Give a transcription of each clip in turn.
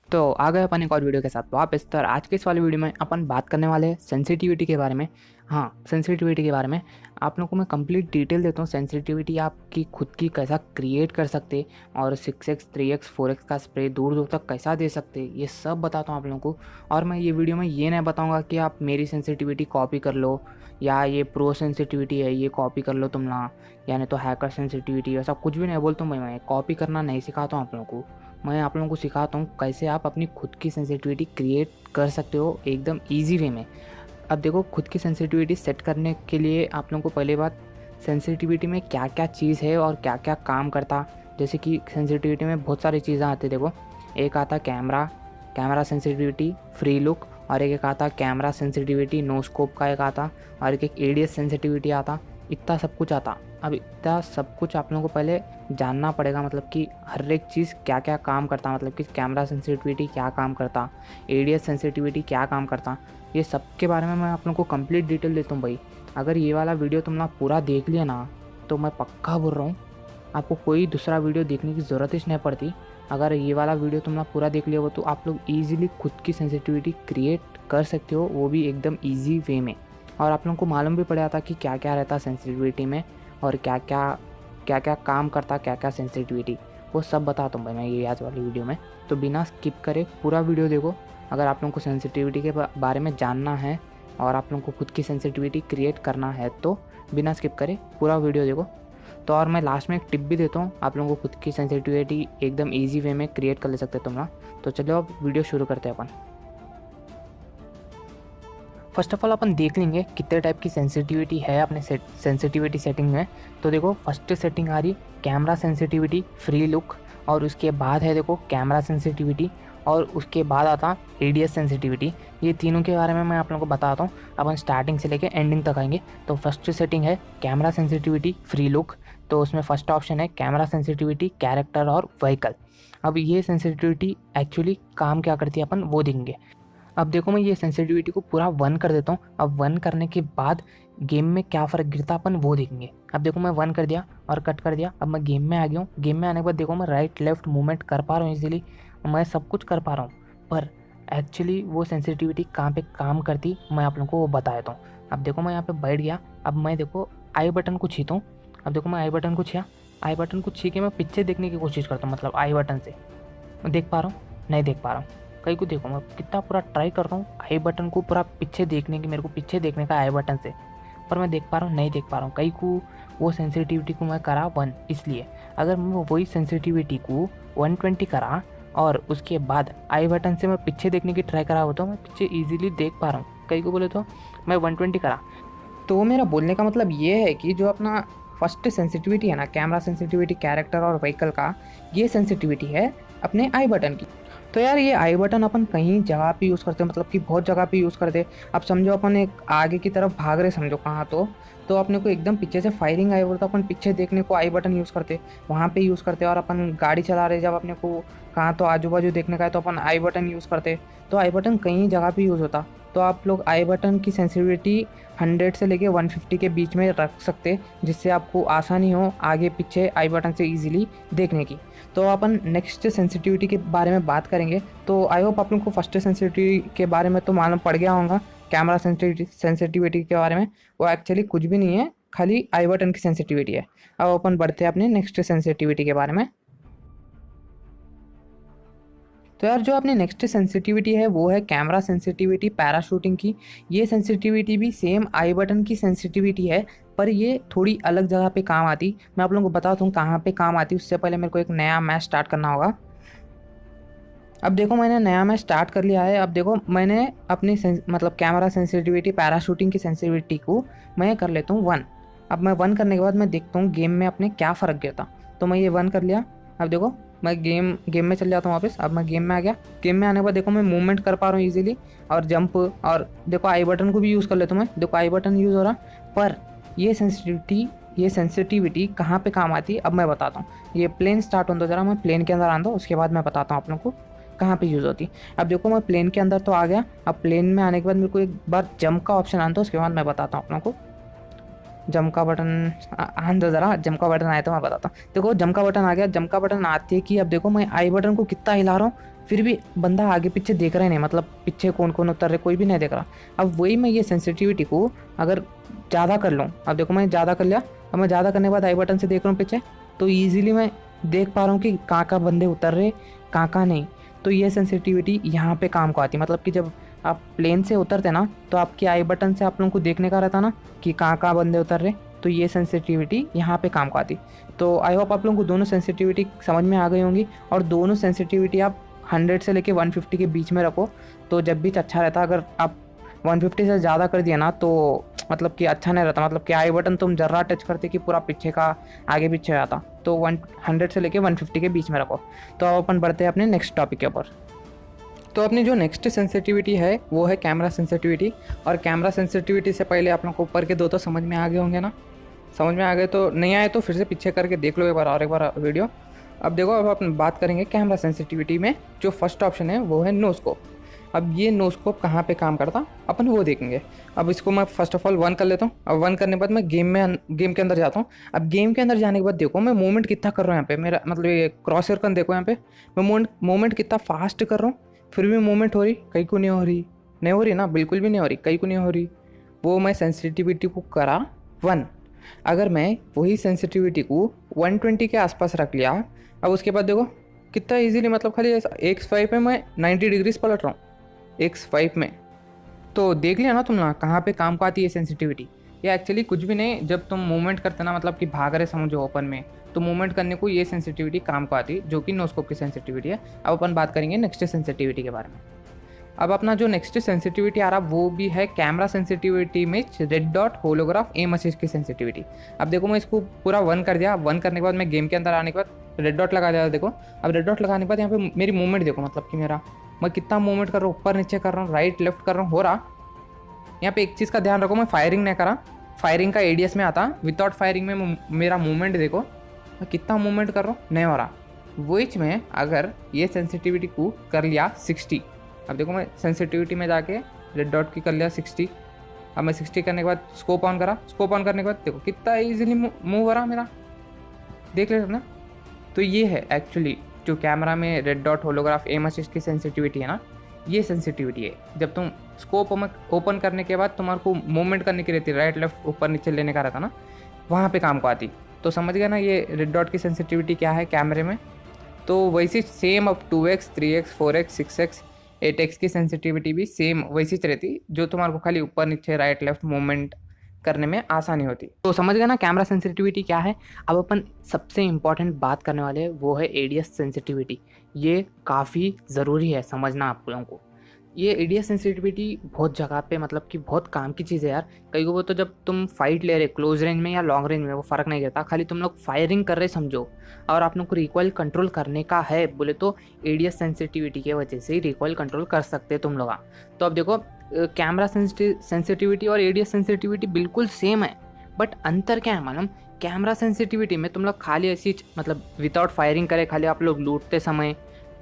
तो आ गए अपन एक और वीडियो के साथ वापस। तो आज के इस वाले वीडियो में अपन बात करने वाले हैं सेंसिटिविटी के बारे में। हाँ, सेंसिटिविटी के बारे में आप लोगों को मैं कंप्लीट डिटेल देता हूँ। सेंसिटिविटी आपकी खुद की कैसा क्रिएट कर सकते और 6x 3x 4x का स्प्रे दूर दूर तक कैसा दे सकते, ये सब बताता हूँ आप लोगों को। और मैं ये वीडियो में ये नहीं बताऊँगा कि आप मेरी सेंसिटिविटी कॉपी कर लो या ये प्रो सेंसिटिविटी है ये कॉपी कर लो तुम ना, यानी तो हैकर सेंसिटिविटी, ऐसा कुछ भी नहीं बोलता हूँ। मैं कॉपी करना नहीं सिखाता हूँ आप लोगों को। मैं आप लोगों को सिखाता हूँ कैसे आप अपनी खुद की सेंसिटिविटी क्रिएट कर सकते हो एकदम ईजी वे में। अब देखो, खुद की सेंसिटिविटी सेट करने के लिए आप लोगों को पहले बात, सेंसिटिविटी में क्या क्या चीज़ है और क्या क्या काम करता। जैसे कि सेंसिटिविटी में बहुत सारी चीज़ें आती। देखो, एक आता कैमरा सेंसिटिविटी फ्री लुक, और एक आता कैमरा सेंसिटिविटी नो स्कोप का एक आता, और एक एडीएस सेंसिटिविटी आता। इतना सब कुछ आता। अब इतना सब कुछ आप लोगों को पहले जानना पड़ेगा, मतलब कि हर एक चीज़ क्या क्या काम करता, मतलब कि कैमरा सेंसिटिविटी क्या काम करता, एडीएस सेंसिटिविटी क्या काम करता, ये सब के बारे में मैं आप लोगों को कंप्लीट डिटेल देता हूँ भाई। अगर ये वाला वीडियो तुम ना पूरा देख लिया ना, तो मैं पक्का बोल रहा हूँ आपको कोई दूसरा वीडियो देखने की ज़रूरत ही नहीं पड़ती। अगर ये वाला वीडियो तुम ना पूरा देख लिया हो तो आप लोग ईजिली खुद की सेंसिटिविटी क्रिएट कर सकते हो, वो भी एकदम ईजी वे में। और आप लोगों को मालूम भी पड़ जाता कि क्या क्या रहता सेंसिटिविटी में और क्या क्या काम करता, क्या क्या सेंसिटिविटी, वो सब बताता हूँ भाई मैं ये आज वाली वीडियो में। तो बिना स्किप करे पूरा वीडियो देखो। अगर आप लोगों को सेंसिटिविटी के बारे में जानना है और आप लोगों को खुद की सेंसिटिविटी क्रिएट करना है तो बिना स्किप करे पूरा वीडियो देखो। तो और मैं लास्ट में एक टिप भी देता हूँ, आप लोगों को खुद की सेंसिटिविटी एकदम ईजी वे में क्रिएट कर ले सकते तुम ना। तो चलो अब वीडियो शुरू करते हैं अपन। फर्स्ट ऑफ ऑल अपन देख लेंगे कितने टाइप की सेंसिटिविटी है अपने सेंसिटिविटी सेटिंग में। तो देखो, फर्स्ट सेटिंग आ रही कैमरा सेंसिटिविटी फ्री लुक, और उसके बाद है देखो कैमरा सेंसिटिविटी, और उसके बाद आता एडीएस सेंसिटिविटी। ये तीनों के बारे में मैं आप लोगों को बताता हूँ। अपन स्टार्टिंग से लेके एंडिंग तक आएंगे। तो फर्स्ट सेटिंग है कैमरा सेंसिटिविटी फ्री लुक। तो उसमें फर्स्ट ऑप्शन है कैमरा सेंसिटिविटी कैरेक्टर और व्हीकल। अब ये सेंसिटिविटी एक्चुअली काम क्या करती है अपन वो देखेंगे। अब देखो, मैं ये सेंसिटिविटी को पूरा 1 कर देता हूँ। अब 1 करने के बाद गेम में क्या फ़र्क गिरता अपन वो देखेंगे। अब देखो, मैं 1 कर दिया और कट कर दिया। अब मैं गेम में आ गया हूँ। गेम में आने के बाद देखो, मैं राइट लेफ्ट मूवमेंट कर पा रहा हूँ इजीली, मैं सब कुछ कर पा रहा हूँ। पर एक्चुअली वो सेंसिटिविटी कहाँ पे काम करती मैं आप लोगों को वो बता देता हूँ। अब देखो, मैं यहाँ पे बैठ गया। अब मैं देखो आई बटन को छीता हूँ। अब देखो, मैं आई बटन को छिया, आई बटन को छी के मैं पीछे देखने की कोशिश करता हूँ, मतलब आई बटन से देख पा रहा हूँ, नहीं देख पा रहा हूँ। कहीं को देखो, मैं कितना पूरा ट्राई करता हूँ आई बटन को पूरा पीछे देखने की, मेरे को पीछे देखने का आई बटन से, पर मैं देख पा रहा हूँ, नहीं देख पा रहा हूँ। कहीं को वो सेंसिटिविटी को मैं करा 1। इसलिए अगर मैं वही सेंसिटिविटी को 120 करा और उसके बाद आई बटन से मैं पीछे देखने की ट्राई करा हो तो मैं पीछे ईजिली देख पा रहा हूँ। कहीं को बोले तो मैं 120 करा। तो मेरा बोलने का मतलब ये है कि जो अपना फर्स्ट सेंसिटिविटी है ना, कैमरा सेंसिटिविटी कैरेक्टर और व्हीकल का, ये सेंसिटिविटी है अपने आई बटन की। तो यार, ये आई बटन अपन कहीं जगह पे यूज़ करते हैं, मतलब कि बहुत जगह पे यूज़ करते हैं। अब समझो अपन एक आगे की तरफ भाग रहे, समझो कहाँ, तो अपने को एकदम पीछे से फायरिंग आई हो तो अपन पीछे देखने को आई बटन यूज़ करते, वहाँ पे यूज़ करते। और अपन गाड़ी चला रहे जब अपने को कहाँ तो आजू बाजू देखने का है तो अपन आई बटन यूज़ करते। तो आई बटन कहीं जगह पे यूज़ होता। तो आप लोग आई बटन की सेंसिटिविटी 100 से लेके 150 के बीच में रख सकते, जिससे आपको आसानी हो आगे पीछे आई बटन से ईजिली देखने की। तो अपन नेक्स्ट सेंसिटिविटी के बारे में बात करेंगे। तो आई होप आप लोगों को फर्स्ट सेंसिटिविटी के बारे में तो मालूम पड़ गया होगा, कैमरा सेंसिटिविटी के बारे में। वो एक्चुअली कुछ भी नहीं है, खाली आई बटन की सेंसिटिविटी है। अब अपन बढ़ते हैं अपने नेक्स्ट सेंसिटिविटी के बारे में। तो यार, जो अपनी नेक्स्ट सेंसिटिविटी है वो है कैमरा सेंसिटिविटी पैराशूटिंग की। ये सेंसिटिविटी भी सेम आई बटन की सेंसिटिविटी है, पर ये थोड़ी अलग जगह पे काम आती। मैं आप लोगों को बताता हूँ कहाँ पे काम आती। उससे पहले मेरे को एक नया मैच स्टार्ट करना होगा। अब देखो, मैंने नया मैच स्टार्ट कर लिया है। अब देखो, मैंने अपनी मतलब कैमरा सेंसिटिविटी पैराशूटिंग की सेंसिटिविटी को मैं कर लेता हूँ 1। अब मैं 1 करने के बाद मैं देखता हूँ गेम में अपने क्या फ़र्क गिरता। तो मैं ये 1 कर लिया। अब देखो, मैं गेम में चल जाता हूँ वापस। अब मैं गेम में आ गया। गेम में आने के बाद देखो, मैं मूवमेंट कर पा रहा हूँ ईजिली और जंप, और देखो आई बटन को भी यूज़ कर लेता हूँ मैं। देखो, आई बटन यूज़ हो रहा। पर ये सेंसिटिविटी कहाँ पे काम आती है अब मैं बताता हूँ। ये प्लेन स्टार्ट होता, जरा मैं प्लेन के अंदर आता हूँ, उसके बाद मैं बताता हूँ आप लोगों को कहाँ पे यूज़ होती। अब देखो, मैं प्लेन के अंदर तो आ गया। अब प्लेन में आने के बाद मेरे को एक बार जंप का ऑप्शन आता है, उसके बाद मैं बताता हूँ आप लोगों को। जंप का बटन आन दो जरा, जंप का बटन आया तो मैं बताता हूँ। देखो, जंप का बटन आ गया। जंप का बटन आते कि अब देखो, मैं आई बटन को कितना हिला रहा हूँ, फिर भी बंदा आगे पीछे देख रहा ही नहीं, मतलब पीछे कौन कौन उतर रहे कोई भी नहीं देख रहा। अब वही मैं ये सेंसिटिविटी को अगर ज़्यादा कर लूँ, अब देखो मैं ज़्यादा कर लिया, अब मैं ज़्यादा करने के बाद आई बटन से देख रहा हूँ पीछे, तो ईजिली मैं देख पा रहा हूँ कि कहाँ बंदे उतर रहे कहाँ नहीं। तो ये सेंसिटिविटी यहाँ पे काम को आती है, मतलब कि जब आप प्लेन से उतरते ना तो आपकी आई बटन से आप लोगों को देखने का रहता ना कि कहाँ बंदे उतर रहे, तो ये सेंसिटिविटी यहाँ पे काम को आती। तो आई होप आप लोगों को दोनों सेंसिटिविटी समझ में आ गई होंगी, और दोनों सेंसिटिविटी आप 100 से लेके 150 के बीच में रखो तो जब भी अच्छा रहता। अगर आप 150 से ज़्यादा कर दिया ना तो मतलब कि अच्छा नहीं रहता, मतलब कि आई बटन तुम जर्रा टच करते कि पूरा पीछे का आगे पीछे आता। तो 100 से लेके 150 के बीच में रखो। तो अब अपन बढ़ते हैं अपने नेक्स्ट टॉपिक के ऊपर। तो अपनी जो नेक्स्ट सेंसिटिविटी है वो है कैमरा सेंसिटिविटी। और कैमरा सेंसिटिविटी से पहले आप लोग को ऊपर के दो तो समझ में आ गए होंगे ना, समझ में आ गए तो नहीं आए तो फिर से पीछे करके देख लो एक बार और एक बार वीडियो। अब देखो, अब अपन बात करेंगे कैमरा सेंसिटिविटी में जो फर्स्ट ऑप्शन है वो है नो स्कोप। अब ये नो स्कोप कहाँ पे काम करता अपन वो देखेंगे। अब इसको मैं फर्स्ट ऑफ ऑल 1 कर लेता हूँ। अब 1 करने के बाद मैं गेम के अंदर जाता हूँ। अब गेम के अंदर जाने के बाद देखो मैं मूवमेंट कितना कर रहा हूँ यहाँ पे, मेरा मतलब ये क्रॉस एयर देखो यहाँ पे मैं मूवमेंट कितना फास्ट कर रहा हूँ, फिर भी मूवमेंट हो रही, कहीं को नहीं हो रही, नहीं हो रही ना, बिल्कुल भी नहीं हो रही, कहीं को नहीं हो रही। वो मैं सेंसिटिविटी को करा 1। अगर मैं वही सेंसिटिविटी को 120 के आसपास रख लिया, अब उसके बाद देखो कितना इजीली, मतलब खाली X5 में मैं 90 डिग्रीज पलट रहा हूँ X5 में। तो देख लिया ना तुम ना कहाँ पे काम को आती है सेंसिटिविटी। ये एक्चुअली कुछ भी नहीं, जब तुम मूवमेंट करते ना, मतलब कि भाग रहे समझो ओपन में, तो मूवमेंट करने को ये सेंसिटिविटी काम को आती है, जो कि नोस्कोप की सेंसिटिविटी है। अब अपन बात करेंगे नेक्स्ट सेंसिटिविटी के बारे में। अब अपना जो नेक्स्ट सेंसिटिविटी आ रहा वो भी है कैमरा सेंसिटिविटी में red dot holograph aim assist की सेंसिटिविटी। अब देखो मैं इसको पूरा 1 कर दिया। 1 करने के बाद मैं गेम के अंदर आने के बाद रेड डॉट लगा दिया। देखो अब रेड डॉट लगाने के बाद यहाँ पे मेरी मूवमेंट देखो, मतलब कि मैं कितना मूवमेंट कर रहा हूँ, ऊपर नीचे कर रहा हूँ, राइट लेफ्ट कर रहा हूँ, हो रहा। यहाँ पे एक चीज़ का ध्यान रखो, मैं फायरिंग नहीं करा, फायरिंग का एडीएस में आता, विदाउट फायरिंग में मेरा मूवमेंट देखो मैं कितना मूवमेंट कर रहा हूँ, नहीं हो रहा। वही में अगर ये सेंसिटिविटी को कर लिया 60, अब देखो मैं सेंसिटिविटी में जाके रेड डॉट की कर लिया 60। अब मैं 60 करने के बाद स्कोप ऑन करा, स्कोप ऑन करने के बाद देखो कितना इजीली मूव हो रहा मेरा, देख ले ना। तो ये है एक्चुअली जो कैमरा में red dot holograph aim assist की सेंसिटिविटी है ना, ये सेंसिटिविटी है। जब तुम स्कोप ओपन करने के बाद तुम्हारे को मूवमेंट करने की रहती है, राइट लेफ्ट ऊपर नीचे लेने का रहता ना, वहाँ पे काम को आती। तो समझ गया ना ये रेड डॉट की सेंसिटिविटी क्या है कैमरे में। तो वैसी सेम अब 2x 3x 4x 6x 8x की सेंसिटिविटी भी सेम वैसी रहती, जो तुम्हारे को खाली ऊपर नीचे राइट लेफ्ट मूवमेंट करने में आसानी होती। तो समझ गए ना कैमरा सेंसिटिविटी क्या है। अब अपन सबसे इम्पॉर्टेंट बात करने वाले हैं वो है एडीएस सेंसिटिविटी। ये काफ़ी ज़रूरी है समझना आप लोगों को। ये एडीएस सेंसिटिविटी बहुत जगह पे मतलब कि बहुत काम की चीज़ है यार। कई को तो जब तुम फाइट ले रहे क्लोज रेंज में या लॉन्ग रेंज में वो फ़र्क नहीं करता, खाली तुम लोग फायरिंग कर रहे समझो और आप लोग को रिकॉइल कंट्रोल करने का है बोले तो एडीएस सेंसिटिविटी की वजह से ही रिकॉइल कंट्रोल कर सकते तुम लोग। तो अब देखो कैमरा सेंसिटिविटी और एडीएस सेंसिटिविटी बिल्कुल सेम है, बट अंतर क्या है मालूम। कैमरा सेंसिटिविटी में तुम लोग खाली ऐसी मतलब विदाउट फायरिंग करे, खाली आप लोग लूटते समय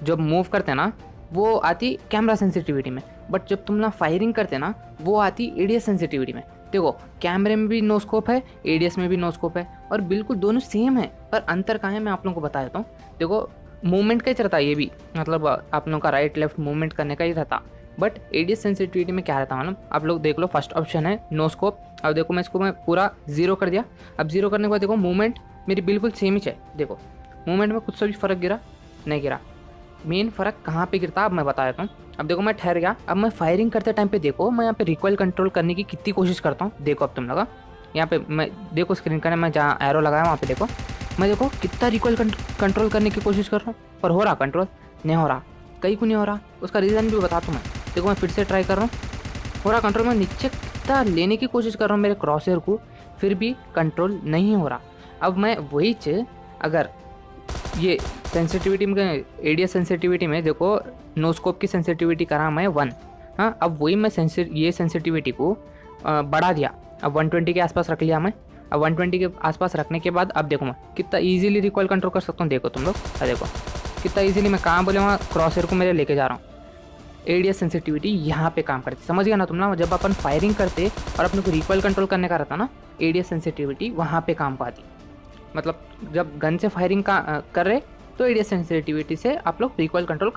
जब मूव करते ना वो आती कैमरा सेंसिटिविटी में, बट जब तुम ना फायरिंग करते ना वो आती एडीएस सेंसिटिविटी में। देखो कैमरे में भी नो स्कोप है, एडीएस में भी नो स्कोप है, और बिल्कुल दोनों सेम है, पर अंतर कहाँ है मैं आप लोगों को बता देता हूँ। देखो मूवमेंट का ही रहता है, ये भी मतलब आप लोगों का राइट लेफ्ट मूवमेंट करने का ही रहता, बट एडीएस सेंसिटिविटी में क्या रहता है मालूम। आप लोग देख लो फर्स्ट ऑप्शन है नो स्कोप। अब देखो मैं इसको मैं पूरा 0 कर दिया। अब 0 करने के बाद देखो मूवमेंट मेरी बिल्कुल सेम ही है। देखो मूवमेंट में कुछ सा भी फर्क गिरा नहीं गिरा। मेन फ़र्क कहाँ पे गिरता अब मैं बता देता हूँ। अब देखो मैं ठहर गया, अब मैं फायरिंग करते टाइम पे देखो मैं यहाँ पे रिकॉइल कंट्रोल करने की कितनी कोशिश करता हूँ। देखो अब तुम लगा यहाँ पे मैं देखो स्क्रीन का मैं जहाँ एरो लगाया वहाँ पे देखो मैं देखो कितना रिकॉइल कंट्रोल करने की कोशिश कर रहा हूँ, पर हो रहा कंट्रोल नहीं हो रहा, कहीं को नहीं हो रहा। उसका रीज़न भी बताता हूँ मैं। देखो मैं फिर से ट्राई कर रहा हूँ, हो रहा कंट्रोल। मैं नीचे कितना लेने की कोशिश कर रहा हूँ मेरे क्रॉसर को, फिर भी कंट्रोल नहीं हो रहा। अब मैं वही चीज़ अगर ये सेंसिटिविटी में एडीएस सेंसिटिविटी में देखो नोस्कोप की सेंसिटिविटी करा मैं 1। हाँ अब वही मैं ये सेंसिटिविटी को बढ़ा दिया, अब 120 के आसपास रख लिया मैं। अब 120 के आसपास रखने के बाद अब देखो मैं कितना इजीली रिकॉइल कंट्रोल कर सकता हूँ। देखो तुम लोग देखो कितना इजीली मैं कहाँ बोले वहाँ क्रॉसर को मेरे लेके जा रहा हूँ। एडीएस सेंसिटिविटी यहाँ पे काम करती, समझ गया ना तुम ना। जब अपन फायरिंग करते और अपने को रिकॉइल कंट्रोल करने का रहता ना, एडीएस सेंसिटिविटी वहाँ पे काम पाती। मतलब जब गन से फायरिंग का कर रहे तो एडीएस सेंसिटिविटी से आप लोग रिकॉइल कंट्रोल